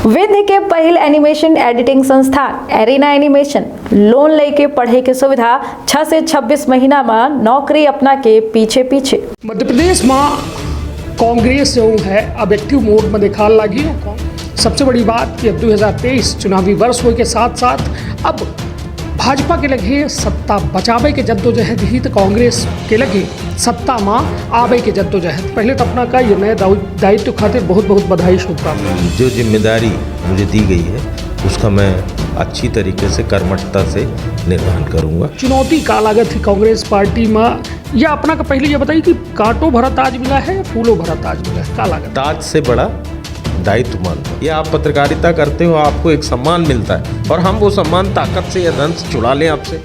विंध्य के पहिल animation editing संस्थान एरिना एनिमेशन लोन लेके पढ़े के सुविधा 6 से 26 महीना में नौकरी अपना के पीछे पीछे। मध्य प्रदेश में कांग्रेस जो है अब एक्टिव मोड में देखा लगी। सबसे बड़ी बात कि अब 2023 चुनावी वर्ष होने के साथ साथ अब भाजपा के लगे सत्ता बचावे के जद्दोजहद ही तो कांग्रेस के लगे सत्ता में आवे के जद्दोजहद। पहले तो अपना का ये नए दायित्व खातिर बहुत बहुत बधाई शुभकामनाएं। जो जिम्मेदारी मुझे दी गई है उसका मैं अच्छी तरीके से कर्मठता से निर्वहन करूंगा। चुनौती का लागत थी कांग्रेस पार्टी में, या अपना का पहले ये बताइए कि कांटों भरा ताज मिला है या फूलों भरा ताज मिला है? का लागत ताज से बड़ा दायित्व मानता हूँ। ये आप पत्रकारिता करते हो, आपको एक सम्मान मिलता है और हम वो सम्मान ताकत से या धन से छुड़ा लें आपसे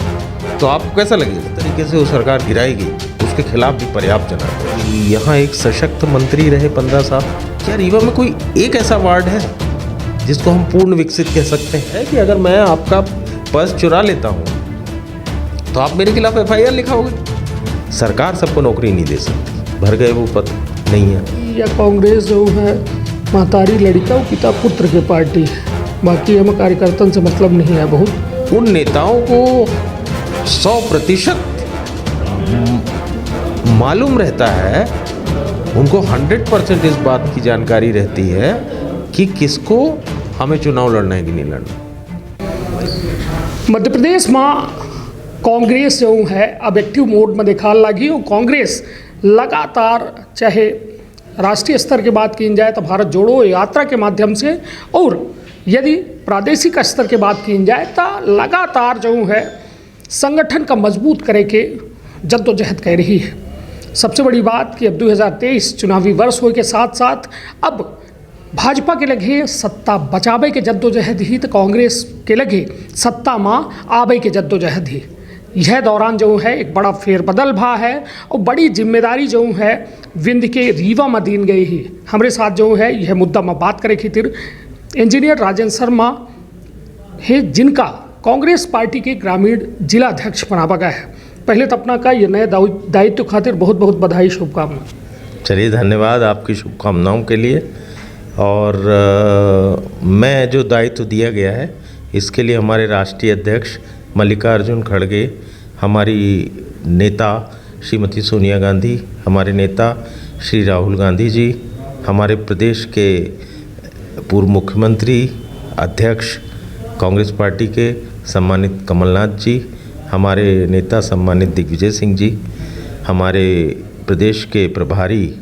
तो आपको कैसा लगेगा? इस तरीके से वो सरकार गिराएगी, उसके खिलाफ भी पर्याप्त जनाब। यहाँ एक सशक्त मंत्री रहे 15 साल। क्या रीवा में कोई एक ऐसा वार्ड है जिसको हम पूर्ण विकसित कह सकते हैं कि अगर मैं आपका पर्स चुरा लेता हूँ तो आप मेरे खिलाफ FIR लिखाओगे? सरकार सबको नौकरी नहीं दे सकती, भर गए वो पद नहीं है। या कांग्रेस जो है महतारी लड़का और पिता पुत्र की पार्टी है, बाकी हमें कार्यकर्ता से मतलब नहीं है। बहुत उन नेताओं को 100% मालूम रहता है, उनको 100% इस बात की जानकारी रहती है कि किसको हमें चुनाव लड़ना है कि नहीं लड़ना। मध्य प्रदेश में कांग्रेस जो है अब एक्टिव मोड में देखा लगी। और कांग्रेस लगातार, चाहे राष्ट्रीय स्तर की बात की जाए तो भारत जोड़ो यात्रा के माध्यम से, और यदि प्रादेशिक स्तर की बात की जाए तो लगातार जो है संगठन का मजबूत करे के जद्दोजहद कर रही है। सबसे बड़ी बात कि अब 2023 चुनावी वर्ष होने के साथ साथ अब भाजपा के लगे सत्ता बचावे के जद्दोजहद ही तो कांग्रेस के लगे सत्ता में आवे के जद्दोजहद ही। यह दौरान जो है एक बड़ा फेरबदल भा है और बड़ी जिम्मेदारी जो है विंध्य के रीवा में दीन गई ही। हमारे साथ जो है यह मुद्दा में बात करे खातिर इंजीनियर राजेंद्र शर्मा है, जिनका कांग्रेस पार्टी के ग्रामीण जिला अध्यक्ष बनावा गया है। पहले तो अपना का ये नए दायित्व खातिर बहुत बहुत बधाई शुभकामनाएं। चलिए, धन्यवाद आपकी शुभकामनाओं के लिए। और मैं जो दायित्व दिया गया है इसके लिए हमारे राष्ट्रीय अध्यक्ष मल्लिकार्जुन खड़गे, हमारी नेता श्रीमती सोनिया गांधी, हमारे नेता श्री राहुल गांधी जी, हमारे प्रदेश के पूर्व मुख्यमंत्री अध्यक्ष कांग्रेस पार्टी के सम्मानित कमलनाथ जी, हमारे नेता सम्मानित दिग्विजय सिंह जी, हमारे प्रदेश के प्रभारी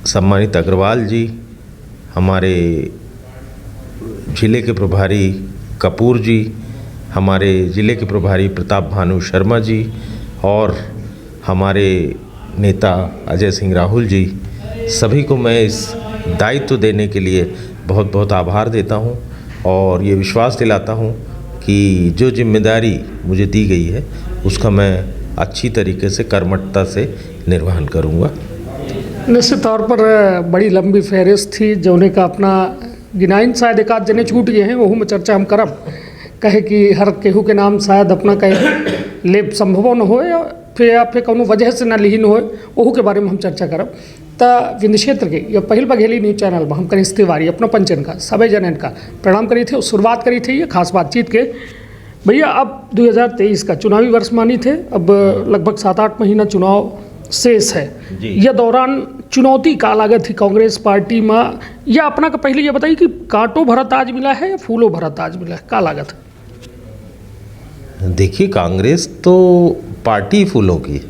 सम्मानित अग्रवाल जी, हमारे जिले के प्रभारी कपूर जी, हमारे ज़िले के प्रभारी प्रताप भानु शर्मा जी और हमारे नेता अजय सिंह राहुल जी, सभी को मैं इस दायित्व देने के लिए बहुत बहुत आभार देता हूं और ये विश्वास दिलाता हूं कि जो जिम्मेदारी मुझे दी गई है उसका मैं अच्छी तरीके से कर्मठता से निर्वहन करूंगा। निश्चित तौर पर बड़ी लंबी फहरिस्त थी जो का अपना गिनाइन शायद एक आध जने छूट गए हैं, वहू में चर्चा हम करब। कहे कि हर केहू के नाम शायद अपना कहे लेप संभव न हो या फिर कोनो वजह से ना लिहिन हो, वहू के बारे में हम चर्चा करब। तो विंध्य क्षेत्र के या पहल बघेली न्यूज़ चैनल में हम कनीष तिवारी अपना पंचन का सभी जनन का प्रणाम करी थे। शुरुआत करी थी ये खास बातचीत के। भैया अब 2023 का चुनावी वर्ष मानी थे, अब लगभग 7-8 महीना चुनाव शेष है। यह दौरान चुनौती का लागत थी कांग्रेस पार्टी में, या अपना का पहले ये बताइए कि कांटों भरा ताज मिला है या फूलों भरा ताज मिला है? का लागत? देखिए, कांग्रेस तो पार्टी फूलों की,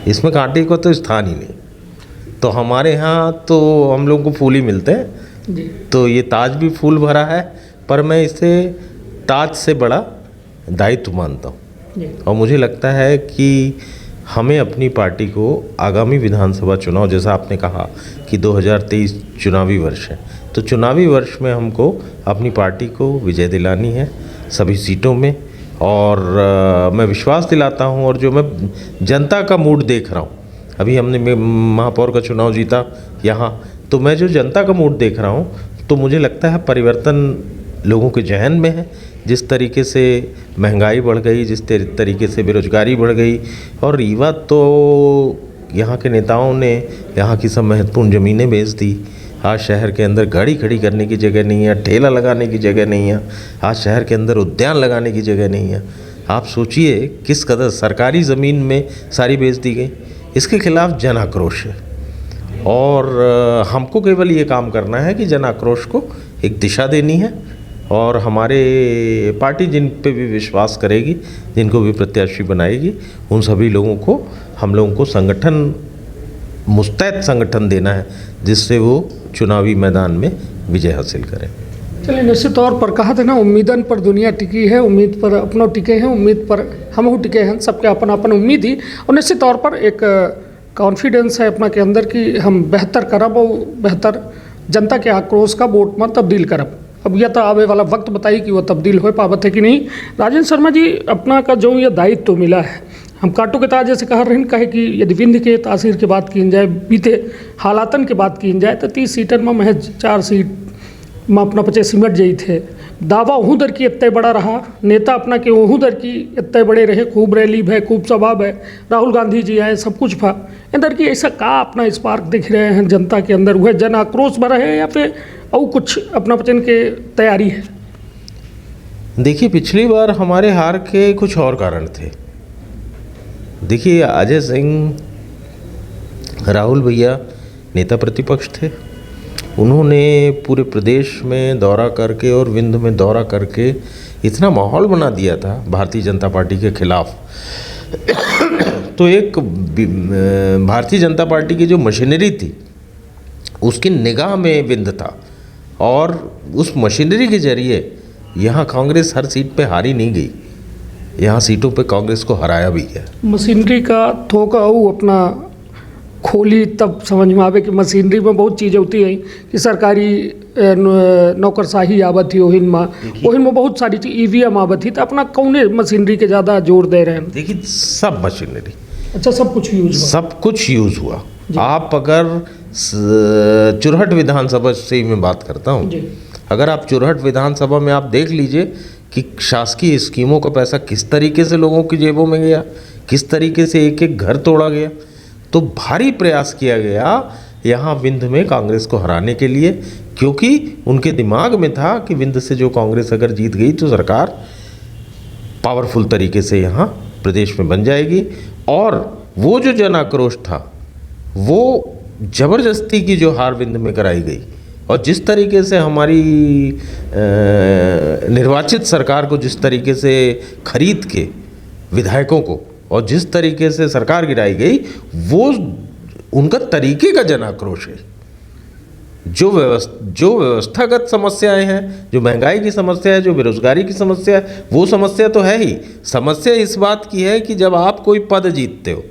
इसमें कांटे को तो स्थान ही नहीं। तो हमारे यहाँ तो हम लोगों को फूल ही मिलते हैं जी। तो ये ताज भी फूल भरा है, पर मैं इसे ताज से बड़ा दायित्व मानता हूँ। और मुझे लगता है कि हमें अपनी पार्टी को आगामी विधानसभा चुनाव, जैसा आपने कहा कि 2023 चुनावी वर्ष है, तो चुनावी वर्ष में हमको अपनी पार्टी को विजय दिलानी है सभी सीटों में। और मैं विश्वास दिलाता हूं, और जो मैं जनता का मूड देख रहा हूं, अभी हमने महापौर का चुनाव जीता यहाँ, तो मैं जो जनता का मूड देख रहा हूं तो मुझे लगता है परिवर्तन लोगों के जहन में है। जिस तरीके से महंगाई बढ़ गई, जिस तरीके से बेरोजगारी बढ़ गई, और रीवा तो यहाँ के नेताओं ने यहाँ की सब महत्वपूर्ण ज़मीनें बेच दी, आज शहर के अंदर गाड़ी खड़ी करने की जगह नहीं है, ठेला लगाने की जगह नहीं है, आज शहर के अंदर उद्यान लगाने की जगह नहीं है। आप सोचिए किस कदर सरकारी ज़मीन में सारी बेच दी गई। इसके खिलाफ जन आक्रोश है और हमको केवल ये काम करना है कि जन आक्रोश को एक दिशा देनी है और हमारे पार्टी जिन पे भी विश्वास करेगी, जिनको भी प्रत्याशी बनाएगी, उन सभी लोगों को हम लोगों को संगठन, मुस्तैद संगठन देना है जिससे वो चुनावी मैदान में विजय हासिल करें। चलिए, निश्चित तौर पर कहा था ना, उम्मीदन पर दुनिया टिकी है, उम्मीद पर अपनों टिके हैं, उम्मीद पर हम टिके हैं, सबके अपन अपन उम्मीद ही। और निश्चित तौर पर एक कॉन्फिडेंस है अपना के अंदर कि हम बेहतर करब और बेहतर जनता के आक्रोश का वोट में तब्दील करब। अब यह तो आवे वाला वक्त बताई कि वो तब्दील हो पावत है कि नहीं। राजेंद्र शर्मा जी, अपना का जो ये दायित्व तो मिला है, हम काटो के ताज जैसे कहा रहे कहे कि यदि विंध्य के तासीर की बात की जाए, बीते हालातन की बात की जाए तो 30 सीटन में महज 4 सीट में अपना पचे सिमट जाई थे। दावा वहूँ दर की इतने बड़ा रहा, नेता अपना के वहूँ दर की इतने बड़े रहे, खूब रैली भय, खूब सभा भय, राहुल गांधी जी आए, सब कुछ था इधर की। ऐसा का अपना स्पार्क दिख रहे हैं जनता के अंदर, वह जन आक्रोश भरा है या फिर और कुछ अपना पचन के तैयारी है? देखिए, पिछली बार हमारे हार के कुछ और कारण थे। देखिए, अजय सिंह, राहुल भैया नेता प्रतिपक्ष थे। उन्होंने पूरे प्रदेश में दौरा करके और विंध्य में दौरा करके इतना माहौल बना दिया था भारतीय जनता पार्टी के खिलाफ। तो एक भारतीय जनता पार्टी की जो मशीनरी थी उसकी निगाह में विंध्य था और उस मशीनरी के जरिए यहाँ कांग्रेस हर सीट पे हारी नहीं गई, यहाँ सीटों पे कांग्रेस को हराया भी गया। मशीनरी का थोका अपना खोली तब समझ में आवे कि मशीनरी में बहुत चीज़ें होती हैं कि सरकारी नौकरशाही आवत थी, ओहिन में बहुत सारी चीज EVM आवत थी। तो अपना कौने मशीनरी के ज़्यादा जोर दे रहे हैं? देखिए, सब मशीनरी, अच्छा, सब कुछ यूज हुआ, सब कुछ यूज़ हुआ। आप अगर चुरहट विधानसभा से ही मैं बात करता हूँ, अगर आप चुरहट विधानसभा में आप देख लीजिए कि शासकीय स्कीमों का पैसा किस तरीके से लोगों की जेबों में गया, किस तरीके से एक एक घर तोड़ा गया। तो भारी प्रयास किया गया यहाँ विंध्य में कांग्रेस को हराने के लिए, क्योंकि उनके दिमाग में था कि विंध्य से जो कांग्रेस अगर जीत गई तो सरकार पावरफुल तरीके से यहाँ प्रदेश में बन जाएगी। और वो जो जन आक्रोश था वो ज़बरदस्ती की जो हार विंध्य में कराई गई और जिस तरीके से हमारी निर्वाचित सरकार को जिस तरीके से खरीद के विधायकों को और जिस तरीके से सरकार गिराई गई, वो उनका तरीके का जन आक्रोश है। जो व्यवस्थागत समस्याएं हैं, जो महंगाई की समस्या है, जो बेरोजगारी की समस्या है, वो समस्या तो है ही। समस्या इस बात की है कि जब आप कोई पद जीतते हो,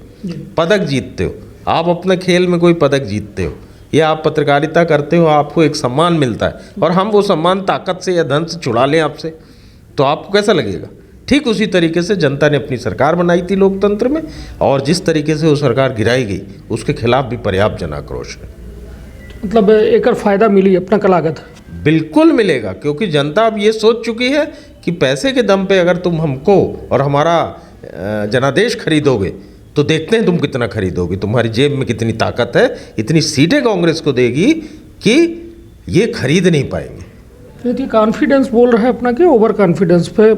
पदक जीतते हो, आप अपने खेल में कोई पदक जीतते हो या आप पत्रकारिता करते हो, आपको एक सम्मान मिलता है और हम वो सम्मान ताकत से या धन से छुड़ा लें आपसे, तो आपको कैसा लगेगा? ठीक उसी तरीके से जनता ने अपनी सरकार बनाई थी लोकतंत्र में और जिस तरीके से वो सरकार गिराई गई उसके खिलाफ भी पर्याप्त जन आक्रोश है। मतलब एक फ़ायदा मिली अपना का लागत? बिल्कुल मिलेगा, क्योंकि जनता अब ये सोच चुकी है कि पैसे के दम पे अगर तुम हमको और हमारा जनादेश खरीदोगे तो देखते हैं तुम कितना खरीदोगे, तुम्हारी जेब में कितनी ताकत है, इतनी सीटें कांग्रेस को देगी कि ये खरीद नहीं पाएंगे। तो कॉन्फिडेंस बोल रहा है अपना कि ओवर कॉन्फिडेंस पे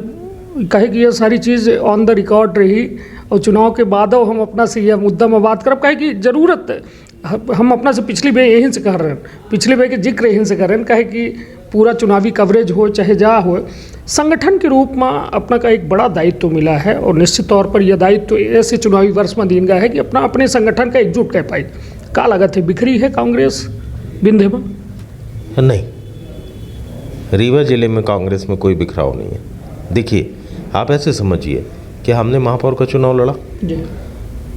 कहे कि ये सारी चीज़ ऑन द रिकॉर्ड रही और चुनाव के बाद हम अपना से यह मुद्दा में बात करब, कहे कि ज़रूरत हम अपना से पिछली बे यहीं से कर रहे हैं, पिछले बे के जिक्र यहीं से कर रहे हैं, कहे कि पूरा चुनावी कवरेज हो चाहे जा हो, संगठन के रूप में अपना का एक बड़ा दायित्व मिला है और निश्चित तौर पर यह दायित्व ऐसे चुनावी वर्ष में दिन गया है कि अपने संगठन का एकजुट कर पाए। का लागत है बिखरी है कांग्रेस विंध्य में? नहीं, रीवा जिले में कांग्रेस में कोई बिखराव नहीं है। देखिए, आप ऐसे समझिए कि हमने महापौर का चुनाव लड़ा जी,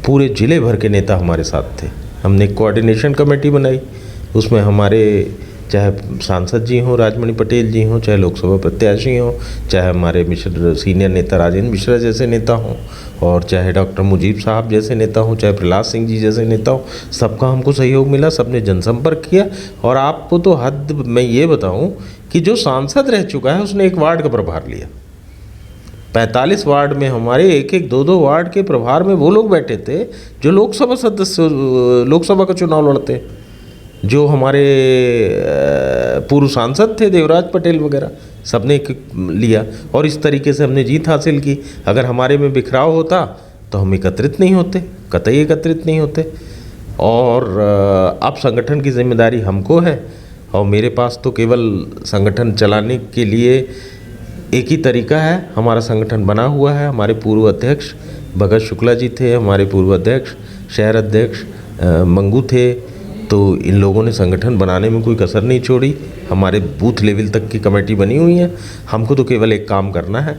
पूरे जिले भर के नेता हमारे साथ थे। हमने एक कोऑर्डिनेशन कमेटी बनाई, उसमें हमारे चाहे सांसद जी हों, राजमणि पटेल जी हों, चाहे लोकसभा प्रत्याशी हों, चाहे हमारे मिश्र सीनियर नेता राजेंद्र मिश्रा जैसे नेता हों और चाहे डॉक्टर मुजीब साहब जैसे नेता हों, चाहे प्रहलाद सिंह जी जैसे नेता हों, सबका हमको सहयोग मिला, सबने जनसंपर्क किया। और आपको तो हद मैं ये बताऊं कि जो सांसद रह चुका है उसने एक वार्ड का प्रभार लिया। 45 वार्ड में हमारे एक एक दो दो वार्ड के प्रभार में वो लोग बैठे थे जो लोकसभा सदस्य लोकसभा का चुनाव लड़ते। जो हमारे पूर्व सांसद थे देवराज पटेल वगैरह, सबने लिया और इस तरीके से हमने जीत हासिल की। अगर हमारे में बिखराव होता तो हम एकत्रित नहीं होते, कतई एकत्रित नहीं होते। और अब संगठन की जिम्मेदारी हमको है और मेरे पास तो केवल संगठन चलाने के लिए एक ही तरीका है। हमारा संगठन बना हुआ है, हमारे पूर्व अध्यक्ष भगत शुक्ला जी थे, हमारे पूर्व अध्यक्ष शहर अध्यक्ष मंगू थे, तो इन लोगों ने संगठन बनाने में कोई कसर नहीं छोड़ी। हमारे बूथ लेवल तक की कमेटी बनी हुई है। हमको तो केवल एक काम करना है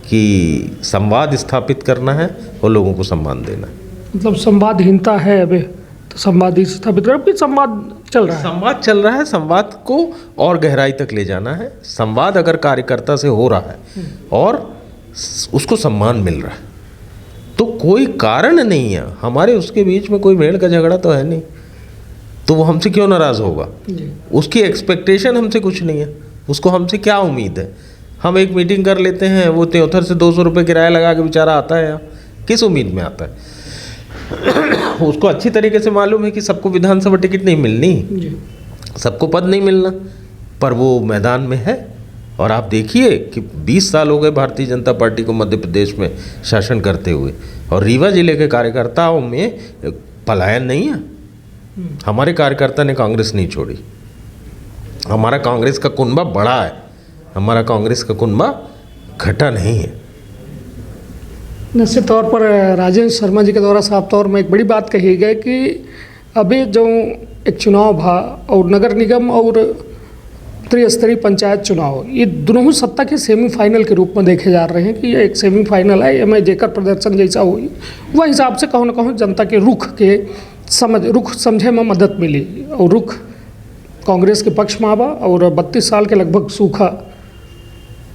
कि संवाद स्थापित करना है और लोगों को सम्मान देना है। मतलब संवादहीनता है अभी, तो संवाद स्थापित कर, संवाद चल रहा है। संवाद चल रहा है, संवाद को और गहराई तक ले जाना है। संवाद अगर कार्यकर्ता से हो रहा है और उसको सम्मान मिल रहा है तो कोई कारण नहीं है, हमारे उसके बीच में कोई भेड़ का झगड़ा तो है नहीं, तो वो हमसे क्यों नाराज़ होगा। उसकी एक्सपेक्टेशन हमसे कुछ नहीं है, उसको हमसे क्या उम्मीद है। हम एक मीटिंग कर लेते हैं, वो त्योथर से 200 रुपये किराया लगा के बेचारा आता है यहाँ, किस उम्मीद में आता है। उसको अच्छी तरीके से मालूम है कि सबको विधानसभा टिकट नहीं मिलनी, सबको पद नहीं मिलना, पर वो मैदान में है। और आप देखिए कि 20 साल हो गए भारतीय जनता पार्टी को मध्य प्रदेश में शासन करते हुए, और रीवा जिले के कार्यकर्ताओं में पलायन नहीं है। हमारे कार्यकर्ता ने कांग्रेस नहीं छोड़ी, हमारा कांग्रेस का कुनबा बड़ा है, हमारा कांग्रेस का कुनबा घटा नहीं है। निश्चित तौर पर राजेंद्र शर्मा जी के द्वारा साफ तौर में एक बड़ी बात कही गई कि अभी जो एक चुनाव था और नगर निगम और त्रिस्तरीय पंचायत चुनाव, ये दोनों सत्ता के सेमीफाइनल के रूप में देखे जा रहे हैं कि ये एक सेमीफाइनल है, में जेकर प्रदर्शन जैसा हुई वह हिसाब से कहीं ना कहीं जनता के रुख समझे में मदद मिली और रुख कांग्रेस के पक्ष में आवा। और 32 साल के लगभग सूखा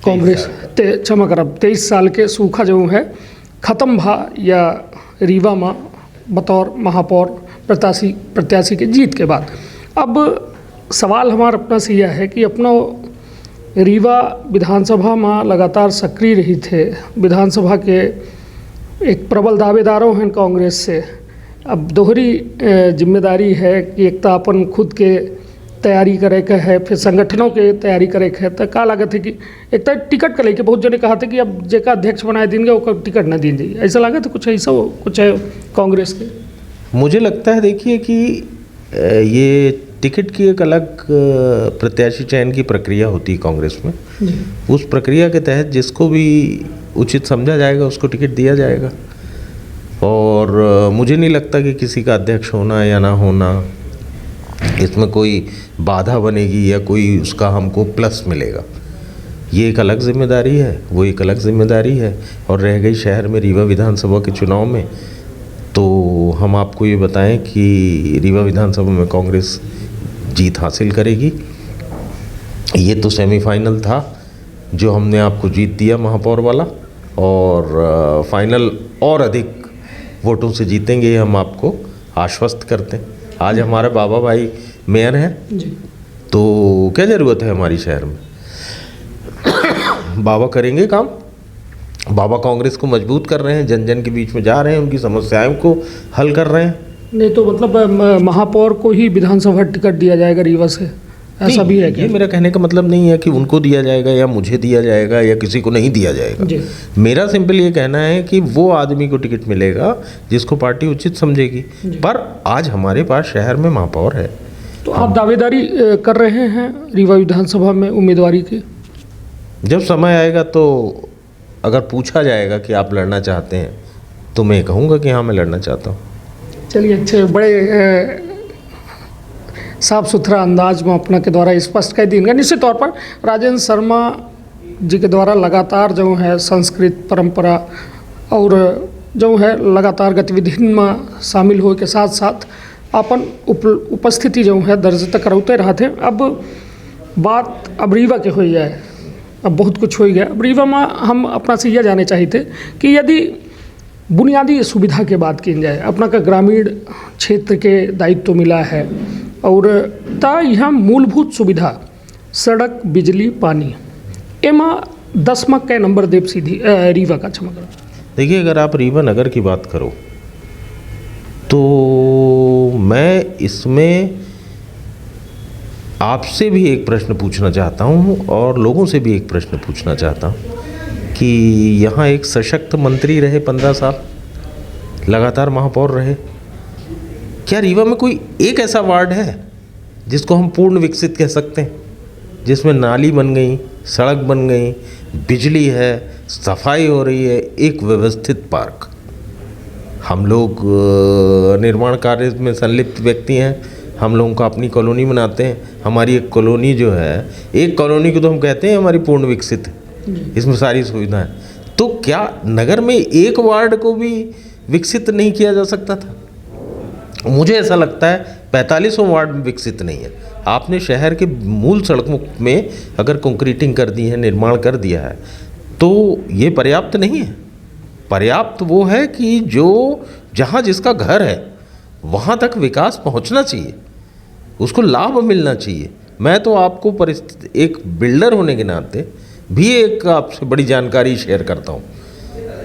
कांग्रेस 23 साल के सूखा जो है ख़त्म भा या रीवा में बतौर महापौर प्रत्याशी के जीत के बाद। अब सवाल हमारा अपना से यह है कि अपना रीवा विधानसभा में लगातार सक्रिय रही थे, विधानसभा के एक प्रबल दावेदारों हैं कांग्रेस से। अब दोहरी जिम्मेदारी है कि एक तो अपन खुद के तैयारी करे के है, फिर संगठनों के तैयारी करे के है। तो का लागत है कि एक तो टिकट का लेके बहुत जने कहा था कि अब जेका अध्यक्ष बनाए देंगे वो टिकट ना दी जाए, ऐसा लगा था कुछ ऐसा कुछ है कांग्रेस के। मुझे लगता है देखिए कि ये टिकट की एक अलग प्रत्याशी चयन की प्रक्रिया होती है कांग्रेस में। उस प्रक्रिया के तहत जिसको भी उचित समझा जाएगा उसको टिकट दिया जाएगा। और मुझे नहीं लगता कि किसी का अध्यक्ष होना या ना होना इसमें कोई बाधा बनेगी या कोई उसका हमको प्लस मिलेगा। ये एक अलग जिम्मेदारी है, वो एक अलग जिम्मेदारी है। और रह गई शहर में रीवा विधानसभा के चुनाव में, तो हम आपको ये बताएं कि रीवा विधानसभा में कांग्रेस जीत हासिल करेगी। ये तो सेमीफाइनल था जो हमने आपको जीत दिया महापौर वाला, और फाइनल और अधिक वोटों से जीतेंगे हम आपको आश्वस्त करते हैं। आज हमारे बाबा भाई मेयर हैं तो क्या ज़रूरत है हमारी शहर में। बाबा करेंगे काम, बाबा कांग्रेस को मजबूत कर रहे हैं, जन जन के बीच में जा रहे हैं, उनकी समस्याओं को हल कर रहे हैं। नहीं तो मतलब महापौर को ही विधानसभा टिकट दिया जाएगा रीवा से, ऐसा भी है क्या? ये मेरा कहने का मतलब नहीं है कि उनको दिया जाएगा या मुझे दिया जाएगा या किसी को नहीं दिया जाएगा। मेरा सिंपल ये कहना है कि वो आदमी को टिकट मिलेगा जिसको पार्टी उचित समझेगी। पर आज हमारे पास शहर में महापौर है। तो आप दावेदारी कर रहे हैं रीवा विधानसभा में उम्मीदवारी की? जब समय आएगा तो अगर पूछा जाएगा कि आप लड़ना चाहते हैं तो मैं कहूँगा कि हाँ मैं लड़ना चाहता हूँ। चलिए, अच्छे बड़े साफ सुथरा अंदाज में अपना के द्वारा स्पष्ट कर देंगे। निश्चित तौर पर राजेंद्र शर्मा जी के द्वारा लगातार जो है संस्कृत परंपरा और जो है लगातार गतिविधि में शामिल हो के साथ साथ अपन उपस्थिति जो है दर्ज तक करते रहते। अब बात अब रीवा के हो जाए, अब बहुत कुछ हो गया। अब रीवा में हम अपना से यह जाने चाहते कि यदि बुनियादी सुविधा के बात की जाए, अपना का ग्रामीण क्षेत्र के दायित्व तो मिला है और ता यहाँ मूलभूत सुविधा सड़क बिजली पानी एमा 10 कै नंबर देव सीधी रीवा का चमक। देखिए, अगर आप रीवा नगर की बात करो तो मैं इसमें आपसे भी एक प्रश्न पूछना चाहता हूँ और लोगों से भी एक प्रश्न पूछना चाहता हूँ कि यहाँ एक सशक्त मंत्री रहे 15 साल, लगातार महापौर रहे। क्या रीवा में कोई एक ऐसा वार्ड है जिसको हम पूर्ण विकसित कह सकते हैं, जिसमें नाली बन गई, सड़क बन गई, बिजली है, सफाई हो रही है, एक व्यवस्थित पार्क? हम लोग निर्माण कार्य में संलिप्त व्यक्ति हैं, हम लोगों को अपनी कॉलोनी बनाते हैं। हमारी एक कॉलोनी जो है, एक कॉलोनी को तो हम कहते हैं हमारी पूर्ण विकसित है, इसमें सारी सुविधाएं। तो क्या नगर में एक वार्ड को भी विकसित नहीं किया जा सकता था? मुझे ऐसा लगता है 45वां वार्ड में विकसित नहीं है। आपने शहर के मूल सड़कों में अगर कंक्रीटिंग कर दी है, निर्माण कर दिया है, तो ये पर्याप्त नहीं है। पर्याप्त वो है कि जो जहाँ जिसका घर है वहाँ तक विकास पहुँचना चाहिए, उसको लाभ मिलना चाहिए। मैं तो आपको परिस्थिति, एक बिल्डर होने के नाते भी एक आपसे बड़ी जानकारी शेयर करता हूँ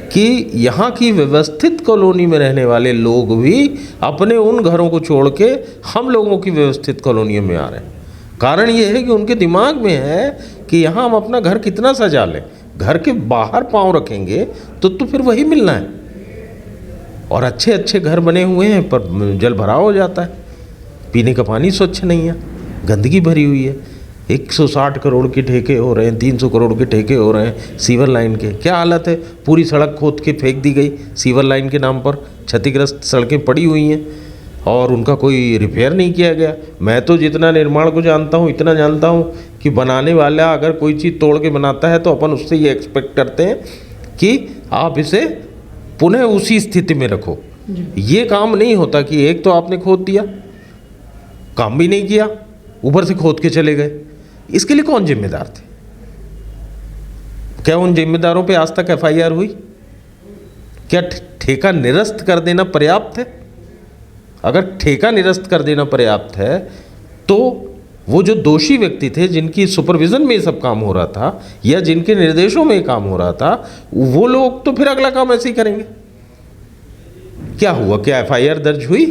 कि यहाँ की व्यवस्थित कॉलोनी में रहने वाले लोग भी अपने उन घरों को छोड़ के हम लोगों की व्यवस्थित कॉलोनियों में आ रहे हैं। कारण ये है कि उनके दिमाग में है कि यहाँ हम अपना घर कितना सजा लें, घर के बाहर पाँव रखेंगे तो फिर वही मिलना है। और अच्छे अच्छे घर बने हुए हैं पर जल भराव हो जाता है, पीने का पानी स्वच्छ नहीं है, गंदगी भरी हुई है। 160 करोड़ के ठेके हो रहे हैं, 300 करोड़ के ठेके हो रहे हैं सीवर लाइन के। क्या हालत है, पूरी सड़क खोद के फेंक दी गई सीवर लाइन के नाम पर। क्षतिग्रस्त सड़कें पड़ी हुई हैं और उनका कोई रिपेयर नहीं किया गया। मैं तो जितना निर्माण को जानता हूँ इतना जानता हूँ कि बनाने वाला अगर कोई चीज़ तोड़ के बनाता है तो अपन उससे ये एक्सपेक्ट करते हैं कि आप इसे पुनः उसी स्थिति में रखो। ये काम नहीं होता कि एक तो आपने खोद दिया, काम भी नहीं किया, ऊपर से खोद के चले गए। इसके लिए कौन जिम्मेदार थे? क्या उन जिम्मेदारों पे आज तक FIR हुई? क्या ठेका निरस्त कर देना पर्याप्त है? अगर ठेका निरस्त कर देना पर्याप्त है तो वो जो दोषी व्यक्ति थे, जिनकी सुपरविजन में ये सब काम हो रहा था या जिनके निर्देशों में ये काम हो रहा था, वो लोग तो फिर अगला काम ऐसे ही करेंगे। क्या हुआ? क्या FIR दर्ज हुई?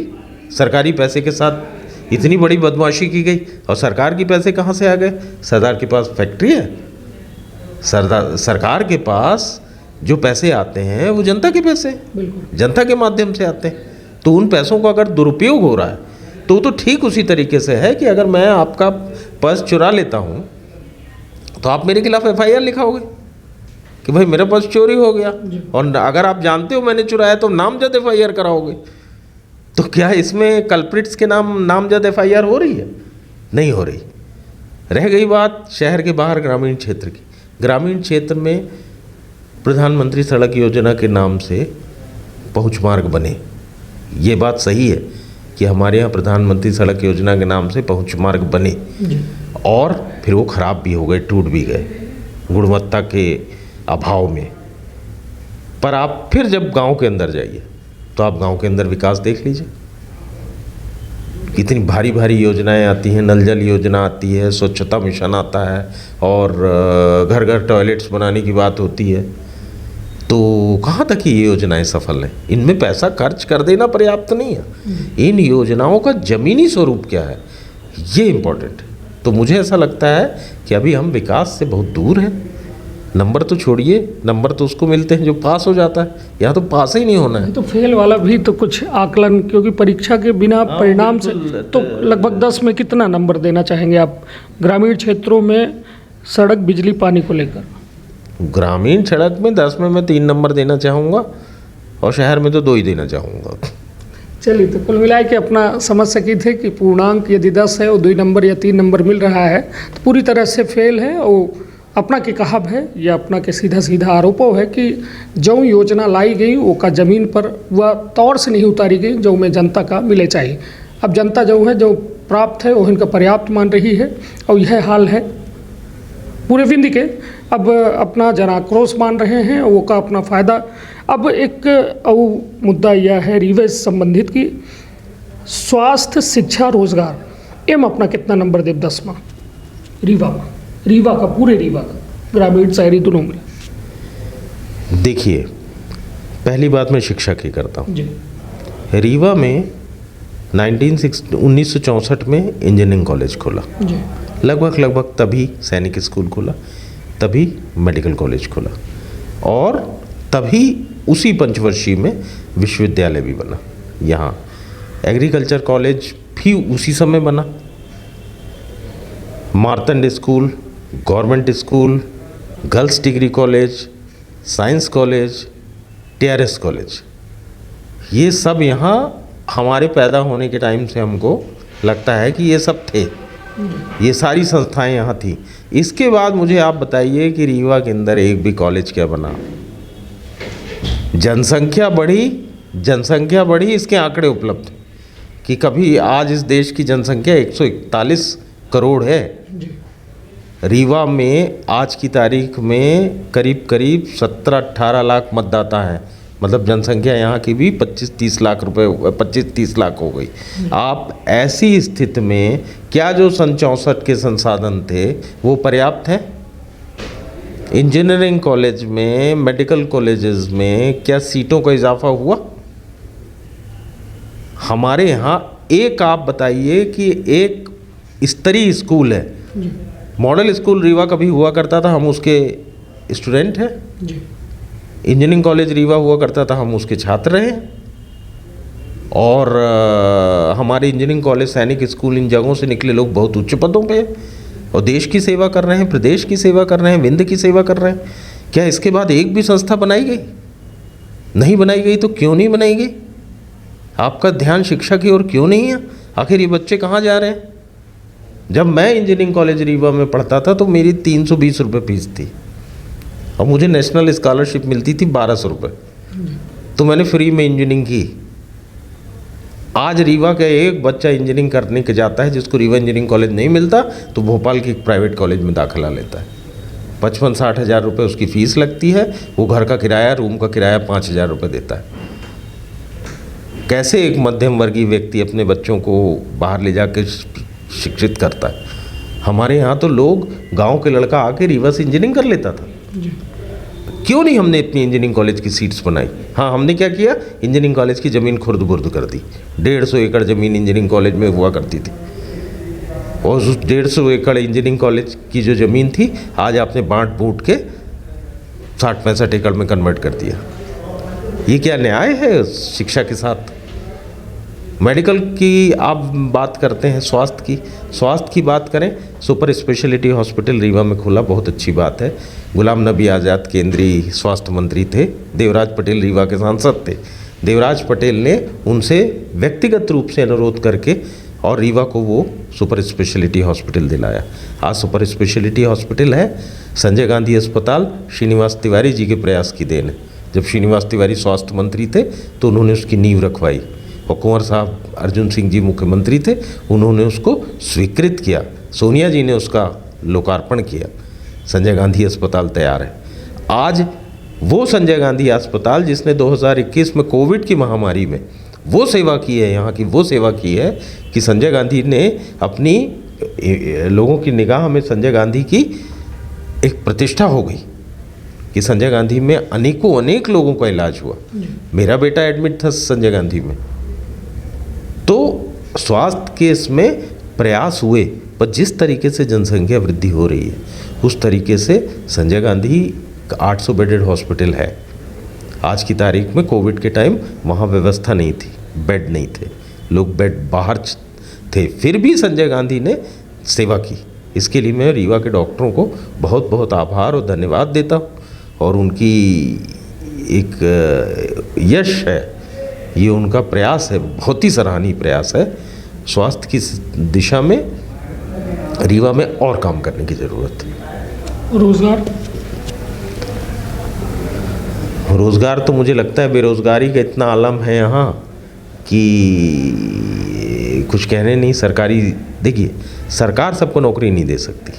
सरकारी पैसे के साथ इतनी बड़ी बदमाशी की गई। और सरकार के पैसे कहाँ से आ गए? सरकार के पास फैक्ट्री है, सरकार के पास जो पैसे आते हैं वो जनता के पैसे, जनता के माध्यम से आते हैं। तो उन पैसों का अगर दुरुपयोग हो रहा है तो ठीक उसी तरीके से है कि अगर मैं आपका पर्स चुरा लेता हूँ तो आप मेरे खिलाफ FIR लिखाओगे कि भाई मेरा पर्स चोरी हो गया, और अगर आप जानते हो मैंने चुराया तो नामजद FIR कराओगे। तो क्या इसमें कल्प्रिट्स के नामजद FIR हो रही है? नहीं हो रही। रह गई बात शहर के बाहर ग्रामीण क्षेत्र की। ग्रामीण क्षेत्र में प्रधानमंत्री सड़क योजना के नाम से पहुँच मार्ग बने, ये बात सही है कि हमारे यहाँ प्रधानमंत्री सड़क योजना के नाम से पहुँच मार्ग बने और फिर वो ख़राब भी हो गए, टूट भी गए गुणवत्ता के अभाव में। पर आप फिर जब गांव के अंदर जाइए तो आप गांव के अंदर विकास देख लीजिए, कितनी भारी भारी योजनाएं आती हैं। नल जल योजना आती है, स्वच्छता मिशन आता है और घर घर टॉयलेट्स बनाने की बात होती है। तो कहाँ तक ये योजनाएं सफल हैं? इनमें पैसा खर्च कर देना पर्याप्त नहीं है। इन योजनाओं का ज़मीनी स्वरूप क्या है, ये इम्पोर्टेंट है। तो मुझे ऐसा लगता है कि अभी हम विकास से बहुत दूर हैं। नंबर तो छोड़िए, नंबर तो उसको मिलते हैं जो पास हो जाता है, यहाँ तो पास ही नहीं होना है। तो फेल वाला भी तो कुछ आकलन, क्योंकि परीक्षा के बिना परिणाम से तो लगभग 10 में कितना नंबर देना चाहेंगे आप ग्रामीण क्षेत्रों में सड़क, बिजली, पानी को लेकर? ग्रामीण सड़क में 10 में मैं 3 नंबर देना चाहूँगा और शहर में तो 2 ही देना चाहूँगा। चलिए, तो कुल मिला के अपना समझ सके थे कि पूर्णांक यदि 10 है और 2 नंबर या 3 नंबर मिल रहा है तो पूरी तरह से फेल है। और अपना के कहब है या अपना के सीधा सीधा आरोपों है कि जो योजना लाई गई वो का ज़मीन पर वह तौर से नहीं उतारी गई जो में जनता का मिले चाहिए। अब जनता जो है जो प्राप्त है वो इनका पर्याप्त मान रही है और यह हाल है पूरे विंध्य के। अब अपना जनाक्रोश मान रहे हैं, वो का अपना फ़ायदा। अब एक और मुद्दा यह है रीवा से संबंधित कि स्वास्थ्य, शिक्षा, रोजगार एम अपना कितना नंबर देव 10 में रीवा का पूरे रीवा का, ग्रामीण शहरी दोनों में? देखिए, पहली बात मैं शिक्षा की करता हूँ। रीवा में 1964 में इंजीनियरिंग कॉलेज खोला, जी लगभग तभी सैनिक स्कूल खोला, तभी मेडिकल कॉलेज खोला, और तभी उसी पंचवर्षीय में विश्वविद्यालय भी बना। यहाँ एग्रीकल्चर कॉलेज भी उसी समय बना। Martand school, government school, girls degree college, science college, TRS college, ये सब यहाँ हमारे पैदा होने के टाइम से हमको लगता है कि ये सब थे, ये सारी संस्थाएं यहाँ थी। इसके बाद मुझे आप बताइए कि रीवा के अंदर एक भी कॉलेज क्या बना? जनसंख्या बढ़ी, इसके आंकड़े उपलब्ध हैं कि कभी आज इस देश की जनसंख्या 141 करोड़ है। रीवा में आज की तारीख में करीब 17-18 लाख मतदाता हैं, मतलब जनसंख्या यहाँ की भी 25-30 लाख हो गई। आप ऐसी स्थिति में क्या जो सन 64 के संसाधन थे वो पर्याप्त हैं? इंजीनियरिंग कॉलेज में, मेडिकल कॉलेजेस में क्या सीटों का इजाफा हुआ? हमारे यहाँ एक आप बताइए कि एक स्तरीय स्कूल है, मॉडल स्कूल रीवा कभी हुआ करता था, हम उसके स्टूडेंट हैं। इंजीनियरिंग कॉलेज रीवा हुआ करता था, हम उसके छात्र रहे। और हमारे इंजीनियरिंग कॉलेज, सैनिक स्कूल, इन जगहों से निकले लोग बहुत उच्च पदों पे हैं और देश की सेवा कर रहे हैं, प्रदेश की सेवा कर रहे हैं, विंध्य की सेवा कर रहे हैं। क्या इसके बाद एक भी संस्था बनाई गई? नहीं बनाई गई तो क्यों नहीं बनाई गई? आपका ध्यान शिक्षा की ओर क्यों नहीं है? आखिर ये बच्चे कहाँ जा रहे हैं? जब मैं इंजीनियरिंग कॉलेज रीवा में पढ़ता था तो मेरी 320 रुपये फीस थी और मुझे नेशनल स्कॉलरशिप मिलती थी 1200 रुपये, तो मैंने फ्री में इंजीनियरिंग की। आज रीवा का एक बच्चा इंजीनियरिंग करने के जाता है जिसको रीवा इंजीनियरिंग कॉलेज नहीं मिलता तो भोपाल की एक प्राइवेट कॉलेज में दाखिला लेता है। 55-60 हज़ार रुपये उसकी फ़ीस लगती है, वो घर का किराया, रूम का किराया 5,000 रुपये देता है। कैसे एक मध्यम वर्गीय व्यक्ति अपने बच्चों को बाहर ले जाकर शिक्षित करता है? हमारे यहाँ तो लोग, गांव के लड़का आके रीवा से इंजीनियरिंग कर लेता था। क्यों नहीं हमने इतनी इंजीनियरिंग कॉलेज की सीट्स बनाई? हाँ, हमने क्या किया, इंजीनियरिंग कॉलेज की ज़मीन खुर्द बुर्द कर दी। 150 एकड़ ज़मीन इंजीनियरिंग कॉलेज में हुआ करती थी और उस 150 एकड़ इंजीनियरिंग कॉलेज की जो ज़मीन थी आज आपने बांट बूट के 60-65 एकड़ में कन्वर्ट कर दिया। ये क्या न्याय है शिक्षा के साथ? मेडिकल की आप बात करते हैं, स्वास्थ्य की बात करें, सुपर स्पेशलिटी हॉस्पिटल रीवा में खुला, बहुत अच्छी बात है। गुलाम नबी आज़ाद केंद्रीय स्वास्थ्य मंत्री थे, देवराज पटेल रीवा के सांसद थे। देवराज पटेल ने उनसे व्यक्तिगत रूप से अनुरोध करके और रीवा को वो सुपर स्पेशलिटी हॉस्पिटल दिलाया। आज सुपर स्पेशलिटी हॉस्पिटल है। संजय गांधी अस्पताल श्रीनिवास तिवारी जी के प्रयास की देन है। जब श्रीनिवास तिवारी स्वास्थ्य मंत्री थे तो उन्होंने उसकी नींव रखवाई और कुंवर साहब अर्जुन सिंह जी मुख्यमंत्री थे, उन्होंने उसको स्वीकृत किया। सोनिया जी ने उसका लोकार्पण किया। संजय गांधी अस्पताल तैयार है। आज वो संजय गांधी अस्पताल जिसने 2021 में कोविड की महामारी में वो सेवा की है, यहाँ की वो सेवा की है कि संजय गांधी ने अपनी लोगों की निगाह में संजय गांधी की एक प्रतिष्ठा हो गई कि संजय गांधी में अनेक लोगों का इलाज हुआ। मेरा बेटा एडमिट था संजय गांधी में। तो स्वास्थ्य के इसमें प्रयास हुए, पर जिस तरीके से जनसंख्या वृद्धि हो रही है उस तरीके से संजय गांधी 800 बेडेड हॉस्पिटल है। आज की तारीख में कोविड के टाइम वहाँ व्यवस्था नहीं थी, बेड नहीं थे, लोग बेड बाहर थे, फिर भी संजय गांधी ने सेवा की। इसके लिए मैं रीवा के डॉक्टरों को बहुत बहुत आभार और धन्यवाद देता हूँ और उनकी एक यश है, ये उनका प्रयास है, बहुत ही सराहनीय प्रयास है। स्वास्थ्य की दिशा में रीवा में और काम करने की ज़रूरत है। रोज़गार तो मुझे लगता है बेरोज़गारी का इतना आलम है यहाँ कि कुछ कहने नहीं। सरकारी, देखिए, सरकार सबको नौकरी नहीं दे सकती।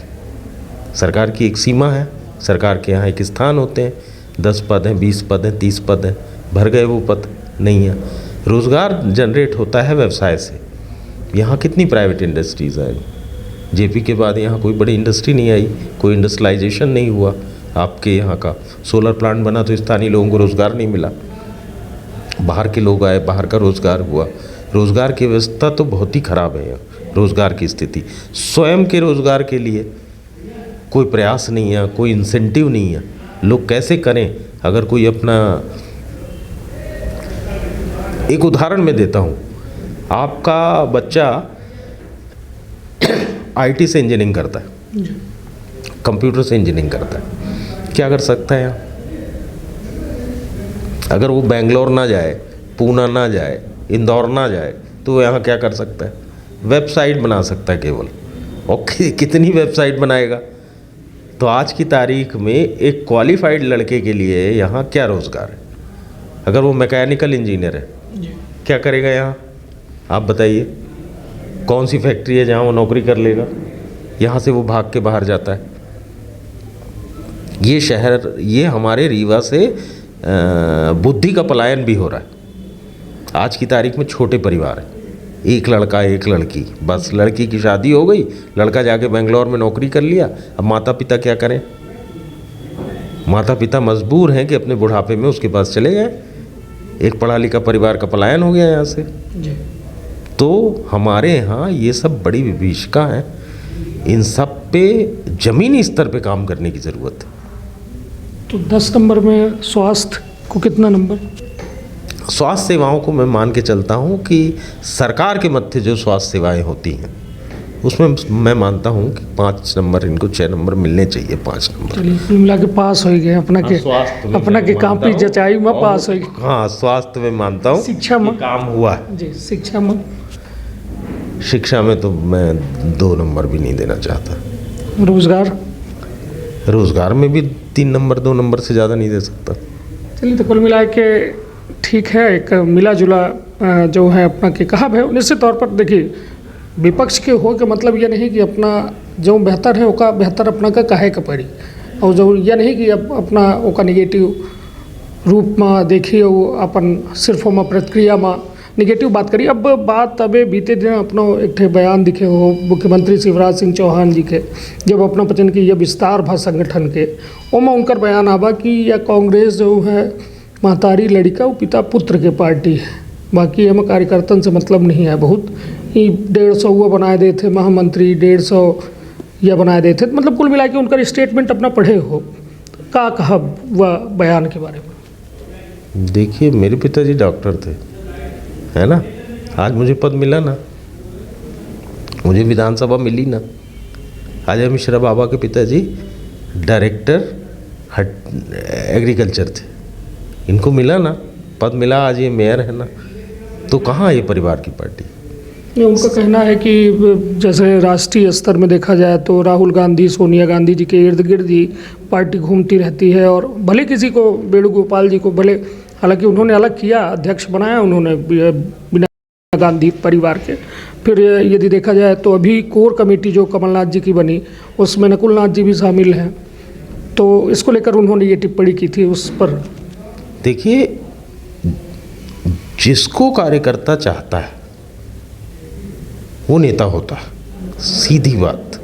सरकार की एक सीमा है, सरकार के यहाँ एक स्थान होते हैं, 10 पद हैं, 20 पद हैं, 30 पद हैं, भर गए वो पद नहीं है। रोज़गार जनरेट होता है व्यवसाय से। यहाँ कितनी प्राइवेट इंडस्ट्रीज़ आई, जेपी के बाद यहाँ कोई बड़ी इंडस्ट्री नहीं आई, कोई इंडस्ट्रियलाइजेशन नहीं हुआ। आपके यहाँ का सोलर प्लांट बना तो स्थानीय लोगों को रोज़गार नहीं मिला, बाहर के लोग आए, बाहर का रोज़गार हुआ। रोज़गार की व्यवस्था तो बहुत ही ख़राब है यहाँ, रोज़गार की स्थिति। स्वयं के रोज़गार के लिए कोई प्रयास नहीं है, कोई इंसेंटिव नहीं है। लोग कैसे करें? अगर कोई अपना, एक उदाहरण मैं देता हूँ, आपका बच्चा आईटी से इंजीनियरिंग करता है, कंप्यूटर से इंजीनियरिंग करता है, क्या कर सकता है यहाँ? अगर वो बेंगलोर ना जाए, पूना ना जाए, इंदौर ना जाए, तो वो यहाँ क्या कर सकता है? वेबसाइट बना सकता है केवल। और कितनी वेबसाइट बनाएगा? तो आज की तारीख में एक क्वालिफाइड लड़के के लिए यहाँ क्या रोज़गार है? अगर वो मैकेनिकल इंजीनियर है, क्या करेगा यहाँ? आप बताइए, कौन सी फैक्ट्री है जहाँ वो नौकरी कर लेगा? यहाँ से वो भाग के बाहर जाता है। ये शहर, ये हमारे रीवा से बुद्धि का पलायन भी हो रहा है। आज की तारीख में छोटे परिवार हैं, एक लड़का एक लड़की, बस लड़की की शादी हो गई, लड़का जाके बेंगलोर में नौकरी कर लिया। अब माता पिता क्या करें? माता पिता मजबूर हैं कि अपने बुढ़ापे में उसके पास चले गए। एक पढ़ा लिखा परिवार का पलायन हो गया यहाँ से। तो हमारे यहाँ ये सब बड़ी विभीषिका हैं। इन सब पे ज़मीनी स्तर पे काम करने की ज़रूरत है। तो 10 नंबर में स्वास्थ्य को कितना नंबर? स्वास्थ्य सेवाओं को मैं मान के चलता हूँ कि सरकार के मध्य जो स्वास्थ्य सेवाएं होती हैं उसमें मैं मानता हूँ कि 5 नंबर, इनको 6 नंबर मिलने चाहिए, 5 नंबर। चलिए कुल मिला के पास हो गए अपना के, अपना के काफ़ी जचाई में पास हो गए। हाँ, स्वास्थ्य में मानता हूँ, शिक्षा में काम हुआ है। जी, शिक्षा में, शिक्षा में तो मैं 2 नंबर भी नहीं देना चाहता। रोजगार, रोजगार में भी 3 नंबर, 2 नंबर से ज़्यादा नहीं दे सकता। चलिए तो कुल मिला के ठीक है, एक मिला जुला जो है अपना के कहा है। निश्चित तौर पर देखिए, विपक्ष के हो के मतलब ये नहीं कि अपना जो बेहतर है ओका बेहतर अपना का कहे का पड़ी, और जो ये नहीं कि अब अपना ओका निगेटिव रूप में देखिए, वो अपन सिर्फ में प्रतिक्रिया में निगेटिव बात करी। अब बात अबे बीते दिन अपना एक ठे बयान दिखे हो मुख्यमंत्री शिवराज सिंह चौहान जी के, जब अपना पचन की यह विस्तार भा संगठन के, ओमा उनकर बयान आवा कि यह कांग्रेस जो है महतारी लड़का वो पिता पुत्र के पार्टी है, बाकी एम कार्यकर्तन से मतलब नहीं है। बहुत ही 150 वो बनाए देते थे महामंत्री, 150 यह बनाए देते थे। मतलब कुल मिला के उनका स्टेटमेंट अपना पढ़े हो, का कहा वह बयान के बारे में? देखिए, मेरे पिताजी डॉक्टर थे, है ना। आज मुझे पद मिला ना, मुझे विधानसभा मिली ना। अजय मिश्रा बाबा के पिताजी डायरेक्टर एग्रीकल्चर थे, इनको मिला ना पद, मिला। आज ये मेयर है ना। तो कहाँ ये परिवार की पार्टी? ये उनका कहना है कि जैसे राष्ट्रीय स्तर में देखा जाए तो राहुल गांधी, सोनिया गांधी जी के इर्द गिर्द ही पार्टी घूमती रहती है, और भले किसी को, वेणुगोपाल जी को भले, हालांकि उन्होंने अलग किया, अध्यक्ष बनाया उन्होंने बिना गांधी परिवार के। फिर यदि देखा जाए तो अभी कोर कमेटी जो कमलनाथ जी की बनी, उसमें नकुलनाथ जी भी शामिल हैं। तो इसको लेकर उन्होंने ये टिप्पणी की थी उस पर। देखिए, जिसको कार्यकर्ता चाहता है वो नेता होता है, सीधी बात।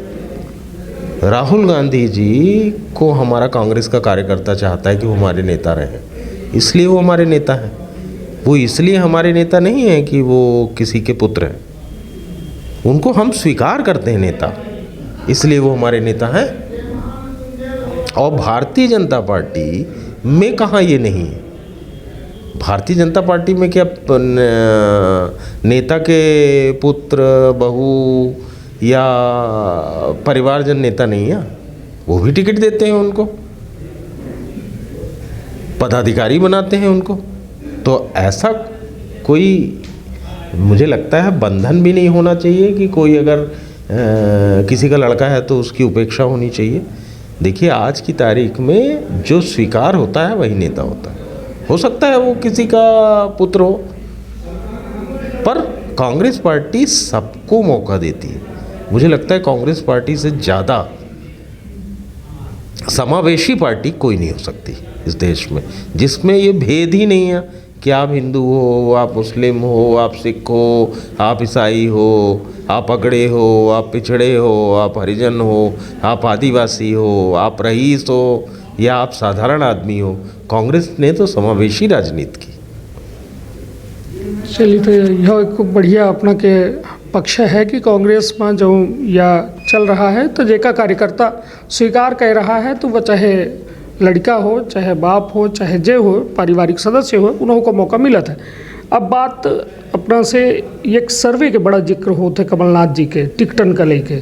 राहुल गांधी जी को हमारा कांग्रेस का कार्यकर्ता चाहता है कि वो हमारे नेता रहें, इसलिए वो हमारे नेता हैं। वो इसलिए हमारे नेता नहीं हैं कि वो किसी के पुत्र हैं, उनको हम स्वीकार करते हैं नेता, इसलिए वो हमारे नेता हैं। और भारतीय जनता पार्टी में कहाँ ये नहीं है? भारतीय जनता पार्टी में क्या नेता के पुत्र, बहू या परिवारजन नेता नहीं है? वो भी टिकट देते हैं उनको, पदाधिकारी बनाते हैं उनको। तो ऐसा कोई, मुझे लगता है, बंधन भी नहीं होना चाहिए कि कोई अगर किसी का लड़का है तो उसकी उपेक्षा होनी चाहिए। देखिए, आज की तारीख में जो स्वीकार होता है वही नेता होता है। हो सकता है वो किसी का पुत्र हो, पर कांग्रेस पार्टी सबको मौका देती है। मुझे लगता है कांग्रेस पार्टी से ज़्यादा समावेशी पार्टी कोई नहीं हो सकती इस देश में, जिसमें ये भेद ही नहीं है कि आप हिंदू हो, आप मुस्लिम हो, आप सिख हो, आप ईसाई हो, आप अगड़े हो, आप पिछड़े हो, आप हरिजन हो, आप आदिवासी हो, आप रईस हो या आप साधारण आदमी हो। कांग्रेस ने तो समावेशी राजनीति की। चलिए तो यह एक बढ़िया अपना के पक्ष है कि कांग्रेस में जो या चल रहा है तो जेका कार्यकर्ता स्वीकार कर रहा है तो वह चाहे लड़का हो, चाहे बाप हो, चाहे जे हो, पारिवारिक सदस्य हो, उन्हों को मौका मिलता है। अब बात अपना से एक सर्वे के बड़ा जिक्र होते कमलनाथ जी के टिकटन का लेके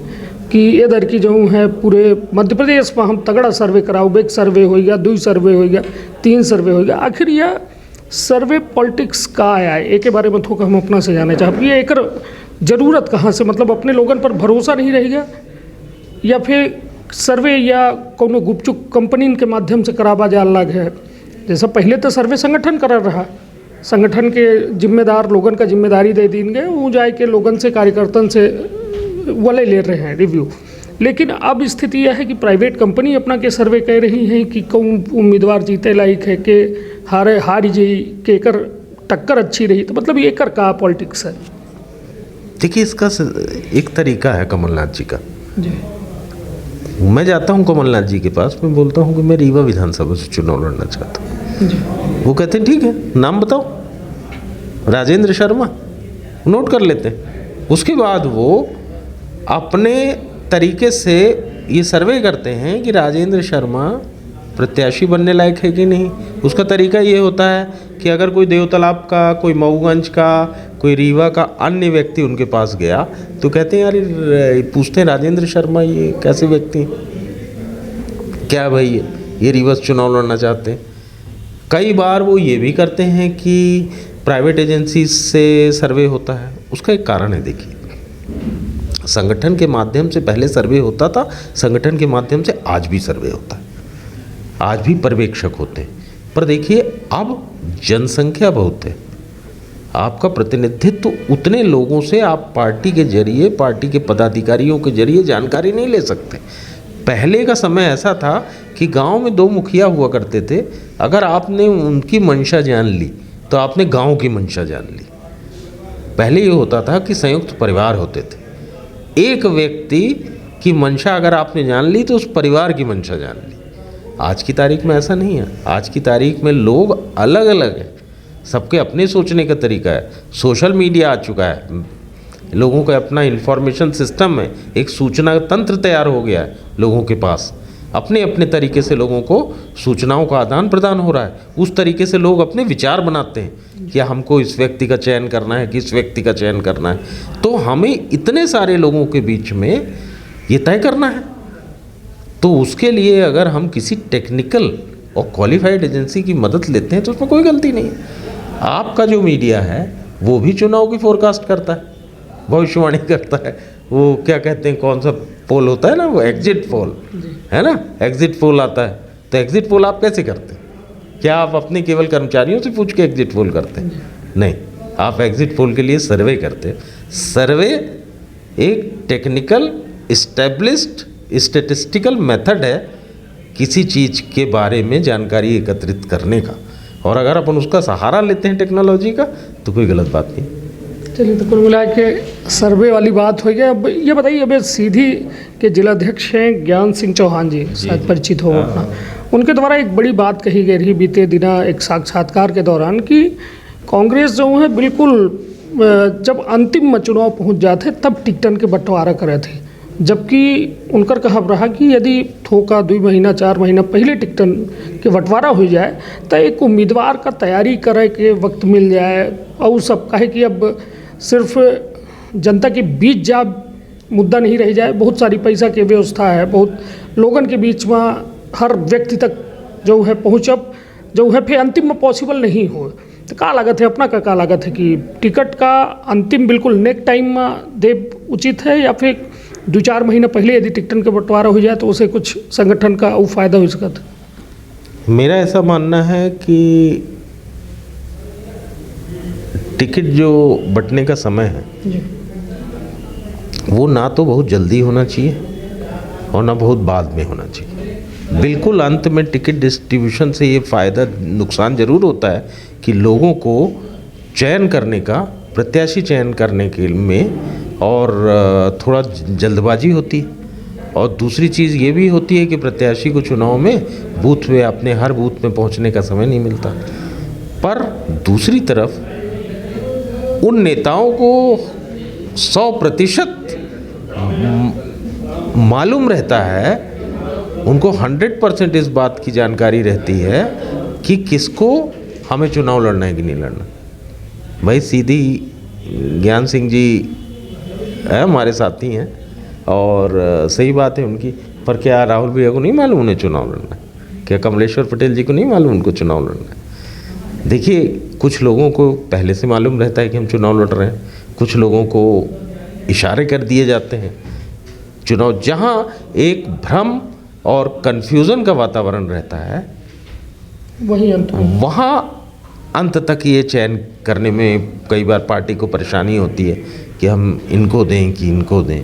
कि इधर की जो है पूरे मध्य प्रदेश में हम तगड़ा सर्वे कराओ, एक सर्वे हो गया, 2 सर्वे हो गया, 3 सर्वे हो गया। आखिर यह सर्वे पॉलिटिक्स का आया है, एक के बारे में थोड़ा हम अपना से जाने चाहते ये एक ज़रूरत कहाँ से, मतलब अपने लोगन पर भरोसा नहीं रहेगा या फिर सर्वे या कोनो गुपचुप कंपनी के माध्यम से करावा जा अलग है। जैसा पहले तो सर्वे संगठन कर रहा, संगठन के जिम्मेदार लोगन का जिम्मेदारी दे दी गए, वो जाए के लोगन से कार्यकर्तन से वाले ले रहे हैं रिव्यू। लेकिन अब स्थिति यह है कि प्राइवेट कंपनी अपना के सर्वे कह रही हैं कि कौन उम्मीदवार जीते लायक है कि हारी जी के कर टक्कर अच्छी रही, तो मतलब ये कर का पॉलिटिक्स है। देखिए इसका एक तरीका है कमलनाथ जी का। जी मैं जाता हूँ कमलनाथ जी के पास, मैं बोलता हूँ कि मैं रीवा विधानसभा से चुनाव लड़ना चाहता हूँ। जी वो कहते हैं ठीक है, नाम बताओ, राजेंद्र शर्मा, नोट कर लेते हैं। उसके बाद वो अपने तरीके से ये सर्वे करते हैं कि राजेंद्र शर्मा प्रत्याशी बनने लायक है कि नहीं। उसका तरीका ये होता है कि अगर कोई देवतालाब का, कोई मऊगंज का, कोई रीवा का अन्य व्यक्ति उनके पास गया तो कहते हैं यार, पूछते हैं राजेंद्र शर्मा ये कैसे व्यक्ति हैं, क्या भाई ये रीवा से चुनाव लड़ना चाहते हैं। कई बार वो ये भी करते हैं कि प्राइवेट एजेंसी से सर्वे होता है। उसका एक कारण है, देखिए संगठन के माध्यम से पहले सर्वे होता था, संगठन के माध्यम से आज भी सर्वे होता है, आज भी पर्यवेक्षक होते हैं। पर देखिए अब जनसंख्या बहुत है, आपका प्रतिनिधित्व तो उतने लोगों से आप पार्टी के जरिए, पार्टी के पदाधिकारियों के जरिए जानकारी नहीं ले सकते। पहले का समय ऐसा था कि गांव में 2 मुखिया हुआ करते थे, अगर आपने उनकी मंशा जान ली तो आपने गांव की मंशा जान ली। पहले ये होता था कि संयुक्त परिवार होते थे, एक व्यक्ति की मंशा अगर आपने जान ली तो उस परिवार की मंशा जान ली। आज की तारीख में ऐसा नहीं है, आज की तारीख में लोग अलग अलग हैं, सबके अपने सोचने का तरीका है। सोशल मीडिया आ चुका है, लोगों का अपना इंफॉर्मेशन सिस्टम है, एक सूचना तंत्र तैयार हो गया है लोगों के पास, अपने अपने तरीके से लोगों को सूचनाओं का आदान प्रदान हो रहा है। उस तरीके से लोग अपने विचार बनाते हैं कि हमको इस व्यक्ति का चयन करना है, किस व्यक्ति का चयन करना है। तो हमें इतने सारे लोगों के बीच में ये तय करना है, तो उसके लिए अगर हम किसी टेक्निकल और क्वालिफाइड एजेंसी की मदद लेते हैं तो उसमें कोई गलती नहीं है। आपका जो मीडिया है वो भी चुनाव की फोरकास्ट करता है, भविष्यवाणी करता है। वो क्या कहते हैं, कौन सा पोल होता है ना, वो एग्जिट पोल है ना, एग्जिट पोल आता है। तो एग्जिट पोल आप कैसे करते हैं? क्या आप अपने केवल कर्मचारियों से पूछ के एग्जिट पोल करते हैं? नहीं, आप एग्जिट पोल के लिए सर्वे करते हैं। सर्वे एक टेक्निकल इस्टेब्लिश्ड स्टैटिस्टिकल मेथड है किसी चीज़ के बारे में जानकारी एकत्रित करने का, और अगर अपन उसका सहारा लेते हैं टेक्नोलॉजी का तो कोई गलत बात नहीं। चलिए, तो कुल मिला के सर्वे वाली बात हो गई। अब ये बताइए, अब सीधी के जिलाध्यक्ष हैं ज्ञान सिंह चौहान जी, शायद परिचित हो अपना, उनके द्वारा एक बड़ी बात कही गई रही बीते दिना एक साक्षात्कार के दौरान कि कांग्रेस जो है बिल्कुल जब अंतिम में चुनाव पहुँच जाते तब टिकटन के बंटवारा करे थे, जबकि उनकर कहब रहा कि यदि थोका 2 महीना 4 महीना पहले टिकटन के बंटवारा हो जाए तो एक उम्मीदवार का तैयारी करे के वक्त मिल जाए। और सब कहे कि अब सिर्फ जनता के बीच जा मुद्दा नहीं रह जाए, बहुत सारी पैसा की व्यवस्था है, बहुत लोगन के बीच में हर व्यक्ति तक जो है पहुँचब जो है फिर अंतिम में पॉसिबल नहीं हो। तो का लागत है अपना का लागत है कि टिकट का अंतिम बिल्कुल नेक्स्ट टाइम में दे उचित है, या फिर 2-4 महीने पहले यदि टिकटन का बंटवारा हो जाए तो उसे कुछ संगठन का वो फायदा हो सकता है? मेरा ऐसा मानना है कि टिकट जो बंटने का समय है जी। वो ना तो बहुत जल्दी होना चाहिए और ना बहुत बाद में होना चाहिए। बिल्कुल अंत में टिकट डिस्ट्रीब्यूशन से ये फ़ायदा नुकसान ज़रूर होता है कि लोगों को चयन करने का, प्रत्याशी चयन करने के में और थोड़ा जल्दबाजी होती है, और दूसरी चीज़ ये भी होती है कि प्रत्याशी को चुनाव में बूथ में अपने हर बूथ में पहुंचने का समय नहीं मिलता। पर दूसरी तरफ उन नेताओं को 100% मालूम रहता है, उनको 100% इस बात की जानकारी रहती है कि किसको हमें चुनाव लड़ना है कि नहीं लड़ना। भाई सीधी ज्ञान सिंह जी है, हमारे साथी हैं और सही बात है उनकी, पर क्या राहुल भैया को नहीं मालूम उन्हें चुनाव लड़ना है? क्या कमलेश्वर पटेल जी को नहीं मालूम उनको चुनाव लड़ना है? देखिए, कुछ लोगों को पहले से मालूम रहता है कि हम चुनाव लड़ रहे हैं, कुछ लोगों को इशारे कर दिए जाते हैं। चुनाव जहां एक भ्रम और कन्फ्यूज़न का वातावरण रहता है, वहाँ अंत तक ये चयन करने में कई बार पार्टी को परेशानी होती है कि हम इनको दें कि इनको दें।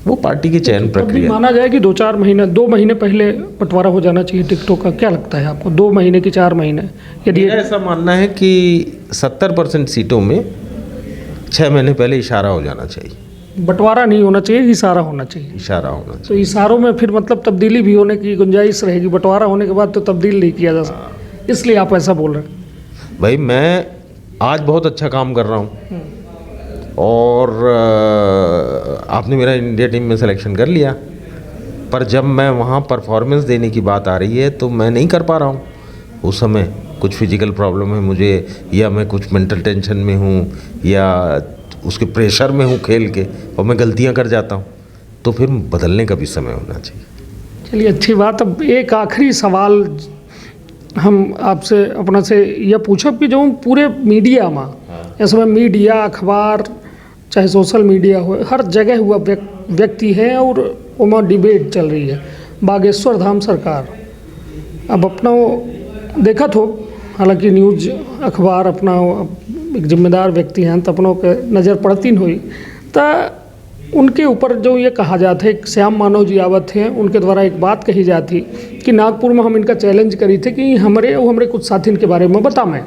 वो पार्टी की चयन प्रक्रिया। माना जाए कि 2 महीने पहले बंटवारा हो जाना चाहिए टिकटों का, क्या लगता है आपको? 2 महीने कि 4 महीने? यदि मेरा ऐसा मानना है कि 70% सीटों में 6 महीने पहले इशारा हो जाना चाहिए। बंटवारा नहीं होना चाहिए, इशारा होना चाहिए। इशारा होना चाहिए। तो इशारों में फिर मतलब तब्दीली भी होने की गुंजाइश रहेगी, बंटवारा होने के बाद तो तब्दील नहीं किया जा सकता, इसलिए आप ऐसा बोल रहे हैं। भाई मैं आज बहुत अच्छा काम कर रहा हूँ और आपने मेरा इंडिया टीम में सिलेक्शन कर लिया, पर जब मैं वहाँ परफॉर्मेंस देने की बात आ रही है तो मैं नहीं कर पा रहा हूँ। उस समय कुछ फिजिकल प्रॉब्लम है मुझे, या मैं कुछ मेंटल टेंशन में हूँ, या उसके प्रेशर में हूँ खेल के, और मैं गलतियाँ कर जाता हूँ, तो फिर बदलने का भी समय होना चाहिए। चलिए, अच्छी बात। अब एक आखिरी सवाल हम आपसे अपना से यह पूछब कि जो पूरे मीडिया में इस समय मीडिया, अखबार, चाहे सोशल मीडिया हो, हर जगह हुआ व्यक्ति है और वहाँ डिबेट चल रही है बागेश्वर धाम सरकार। अब अपना देखा तो, हालांकि न्यूज़ अखबार अपना एक जिम्मेदार व्यक्ति हैं तो अपनों के नज़र पड़ती न हुई, तो उनके ऊपर जो ये कहा जाता है, श्याम मानव जी आवत हैं, उनके द्वारा एक बात कही जाती कि नागपुर में हम इनका चैलेंज करी थे कि हमारे कुछ साथी के बारे में बता, मैं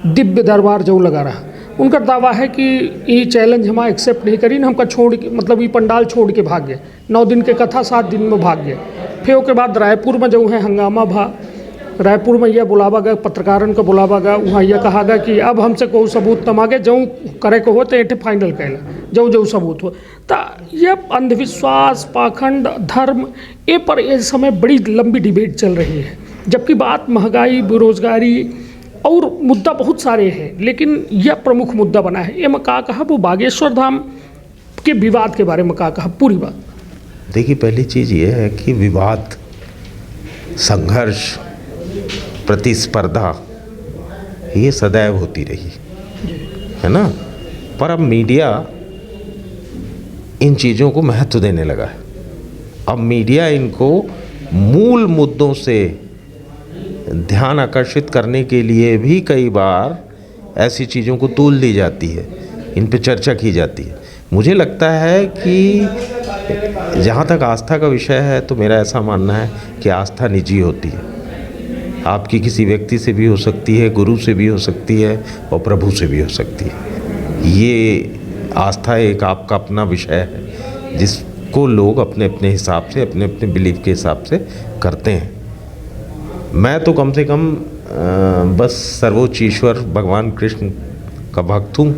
दिव्य दरबार जो लगा रहा। उनका दावा है कि ये चैलेंज हम एक्सेप्ट नहीं करी ना, हमका छोड़ के, मतलब ये पंडाल छोड़ के भाग गए। 9 दिन के कथा 7 दिन में भाग गए। फिर उसके बाद रायपुर में जो है हंगामा भा, रायपुर में यह बुलावा गया, पत्रकारन को बुलावा गया, वहाँ यह कहा गया कि अब हमसे कोई सबूत न मांगे, जो करे को हो तो एठे फाइनल कहला, जो सबूत हो। तो यह अंधविश्वास, पाखंड, धर्म, ये पर इस समय बड़ी लंबी डिबेट चल रही है, जबकि बात महंगाई, बेरोजगारी और मुद्दा बहुत सारे हैं, लेकिन यह प्रमुख मुद्दा बना है। ये मैं कहा वो बागेश्वर धाम के विवाद के बारे में कहा पूरी बात। देखिए, पहली चीज़ ये है कि विवाद, संघर्ष, प्रतिस्पर्धा ये सदैव होती रही है ना, पर अब मीडिया इन चीज़ों को महत्व देने लगा है। अब मीडिया इनको मूल मुद्दों से ध्यान आकर्षित करने के लिए भी कई बार ऐसी चीज़ों को तूल दी जाती है, इन पे चर्चा की जाती है। मुझे लगता है कि जहाँ तक आस्था का विषय है तो मेरा ऐसा मानना है कि आस्था निजी होती है। आपकी किसी व्यक्ति से भी हो सकती है, गुरु से भी हो सकती है और प्रभु से भी हो सकती है। ये आस्था एक आपका अपना विषय है जिसको लोग अपने अपने हिसाब से, अपने अपने बिलीफ के हिसाब से करते हैं। मैं तो कम से कम बस सर्वोच्च ईश्वर भगवान कृष्ण का भक्त हूँ,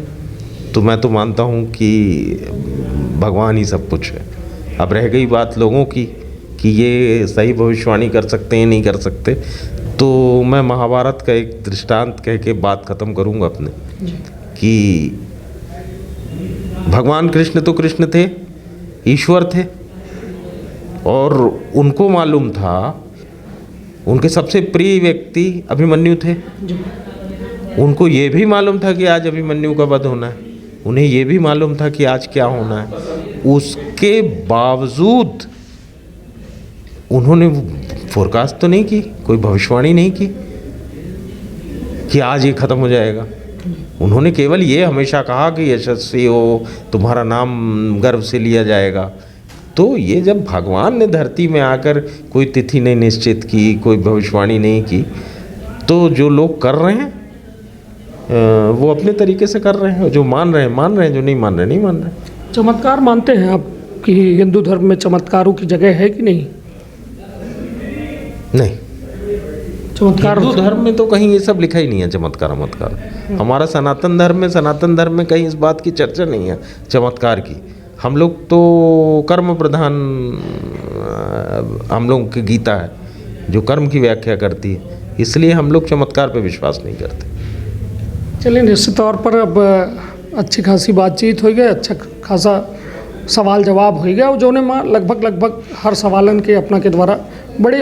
तो मैं तो मानता हूँ कि भगवान ही सब कुछ है। अब रह गई बात लोगों की कि ये सही भविष्यवाणी कर सकते हैं नहीं कर सकते, तो मैं महाभारत का एक दृष्टांत कह के बात ख़त्म करूँगा अपने, कि भगवान कृष्ण तो कृष्ण थे, ईश्वर थे, और उनको मालूम था, उनके सबसे प्रिय व्यक्ति अभिमन्यु थे। उनको ये भी मालूम था कि आज अभिमन्यु का वध होना है, उन्हें ये भी मालूम था कि आज क्या होना है। उसके बावजूद उन्होंने फोरकास्ट तो नहीं की, कोई भविष्यवाणी नहीं की कि आज ये ख़त्म हो जाएगा। उन्होंने केवल ये हमेशा कहा कि यशस्वी हो, तुम्हारा नाम गर्व से लिया जाएगा। तो ये जब भगवान ने धरती में आकर कोई तिथि नहीं निश्चित की, कोई भविष्यवाणी नहीं की, तो जो लोग कर रहे हैं वो अपने तरीके से कर रहे हैं। जो मान रहे हैं मान रहे हैं, जो नहीं मान रहे नहीं मान रहे। चमत्कार मानते हैं आप कि हिंदू धर्म में चमत्कारों की जगह है कि नहीं? नहीं। चमत्कार हिंदू धर्म में तो कहीं ये सब लिखा ही नहीं है चमत्कार वमत्कार। हमारा सनातन धर्म में कहीं इस बात की चर्चा नहीं है चमत्कार की। हम लोग तो कर्म प्रधान, हम लोग की गीता है जो कर्म की व्याख्या करती है, इसलिए हम लोग चमत्कार पे विश्वास नहीं करते। चलिए, निश्चित तौर पर अब अच्छी खासी बातचीत हो गई, अच्छा खासा सवाल जवाब हो गया, और जो ने माँ लगभग हर सवालन के अपना के द्वारा बड़े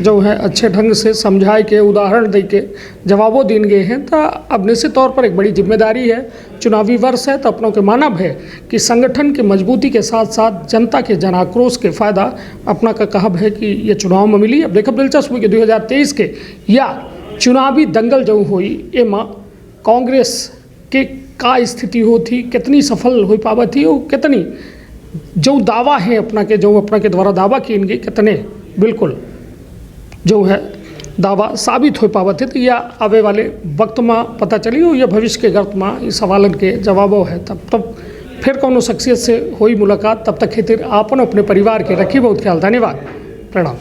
जो है अच्छे ढंग से समझाए के उदाहरण दे के जवाबों दिन गए हैं। तो अब निश्चित तौर पर एक बड़ी जिम्मेदारी है, चुनावी वर्ष है, तो अपनों के मानव है कि संगठन की मजबूती के साथ साथ जनता के जन आक्रोश के फ़ायदा अपना का कहब है कि ये चुनाव में मिली। अब देखब दिलचस्प हुई कि 2023 के या चुनावी दंगल जो हुई एमा कांग्रेस के का स्थिति हो थी, कितनी सफल हो पावा थी, और कितनी जो दावा है अपना के द्वारा दावा किए गए कितने बिल्कुल जो है दावा साबित हो पावा थे। तो यह आवे वाले वक्त में पता चली हो, या भविष्य के गर्त में इस सवालन के जवाबों है। तब फिर कोनो शख्सियत से हुई मुलाकात, तब तक खातिर आपन अपने परिवार के रखी बहुत ख्याल। धन्यवाद, प्रणाम।